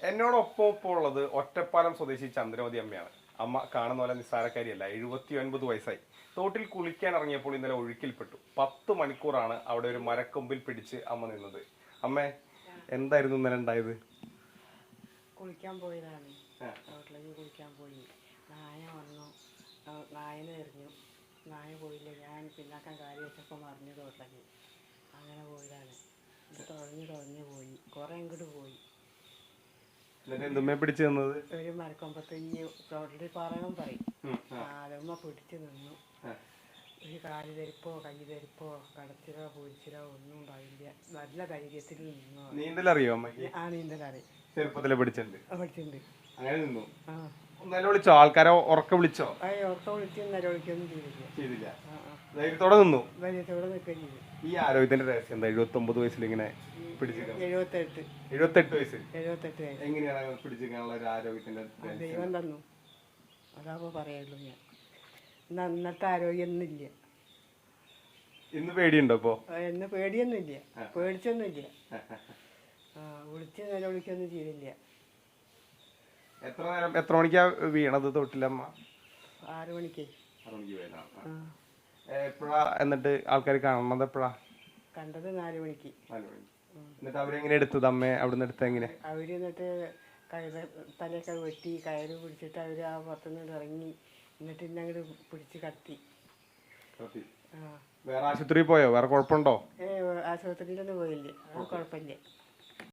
എന്നോടൊപ്പം ഇപ്പോൾ ഉള്ളത് ഒറ്റപ്പാലം സ്വദേശി ചന്ദ്രമതി അമ്മയാണ്. അമ്മ കാണുന്ന പോലെ നിസ്സാരക്കാരിയല്ല. 79 വയസ്സായി. തോട്ടിൽ കുളിക്കാൻ ഇറങ്ങിയപ്പോൾ ഇന്നലെ ഒഴുക്കിൽപ്പെട്ടു. 10 മണിക്കൂറാണ് അവിടെ ഒരു മരക്കൊമ്പിൽ പിടിച്ച് അമ്മ നിന്നത്. അമ്മേ, എന്തായിരുന്നു ഇന്നലെ ഉണ്ടായത്? കുളിക്കാൻ പോയതാണ്. തോട്ടിലേക്ക് കുളിക്കാൻ പോയി. നായ വന്നു, നായനെ എറിഞ്ഞു. നായ പോയില്ല. ഞാൻ പിന്നാക്കാൻ കാര്യം വെച്ചപ്പോൾ മറിഞ്ഞു തോട്ടിലേക്ക്. അങ്ങനെ പോയതാണ്. തുഴഞ്ഞു പോയി. കുറേ ഇങ്ങോട്ട് പോയി. എന്തുമ്മേ പിടിച്ചു തന്നത്? ഒരു മരക്കൊമ്പത്ത് ഈ തോട്ടിൽ പറയും പറയും. അതുമ്മ പിടിച്ചു നിന്നു. ഒരു കാല് ധരിപ്പോ കൈ ധരിപ്പോ കടച്ചിലോ പൊരിച്ചിലോ ഒന്നും ഉണ്ടാവില്ല. നല്ല ധൈര്യത്തിൽ നിന്നു. നീന്തലറിയോ അമ്മയ്ക്ക്? ആ, നീന്തലറിയും. ചെറുപ്പത്തിലെ പഠിച്ചിട്ടുണ്ട്. അങ്ങനെ നിന്നു. ആ, വിളിച്ചോ? ആൾക്കാരെ ഉറക്ക വിളിച്ചോ? ഉറക്കം വിളിച്ച് നിലവിളിക്കൊന്നും ചെയ്തില്ല. ധൈര്യത്തോടെ നിന്നു. ധൈര്യത്തോടെ നിൽക്കുകയും ചെയ്തു. ഈ ആരോഗ്യത്തിന്റെ രഹസ്യം എന്താ? 79 വയസ്സിൽ ഇങ്ങനെ പിടിച്ചിരിക്കുന്നത്? 78 വയസ്സ്. എങ്ങനെയാണ് പിടിച്ചിരിക്കാനുള്ള ഒരു ആരോഗ്യത്തിന്റെ? ദൈവം തന്നു. അതാകുമ്പോ പറയുള്ളൂ. ഞാൻ ഇന്നത്തെ ആരോഗ്യം ഒന്നുമില്ല. ഇന്ന് പേടിയുണ്ടോ ഇപ്പൊ? ഇന്ന് പേടിയൊന്നുമില്ല. പേടിച്ചൊന്നുമില്ല. വിളിച്ച് നിലവിളിക്കൊന്നും ചെയ്തില്ല. എത്ര മണിക്കാ വീണത് തോട്ടിലമ്മ? 6 മണിക്ക്. 6 മണിക്ക് വീണാ. എപ്പോഴാ എന്നിട്ട് ആൾക്കാർ കാണുന്നത്? എപ്പോഴാ കണ്ടത്? 4 മണിക്ക്. 4 മണിക്ക്. എന്നിട്ട് അവരെങ്ങനെ എടുത്തത്? അമ്മയെ അവിടുന്ന് എടുത്ത എങ്ങനെ? അവര് എന്നിട്ട് തലയൊക്കെ വെട്ടി കയറ് പിടിച്ചിട്ട് അവര് ആ പുറത്തുനിന്ന് ഇറങ്ങി. എന്നിട്ട് ഇന്നെ അങ്ങോട്ട് പിടിച്ച് കത്തി. വേറെ ആശുപത്രിയിൽ പോയോ? വേറെ കുഴപ്പമുണ്ടോ? ആശുപത്രിയിലൊന്നും പോയില്ല. അത് കുഴപ്പമില്ല.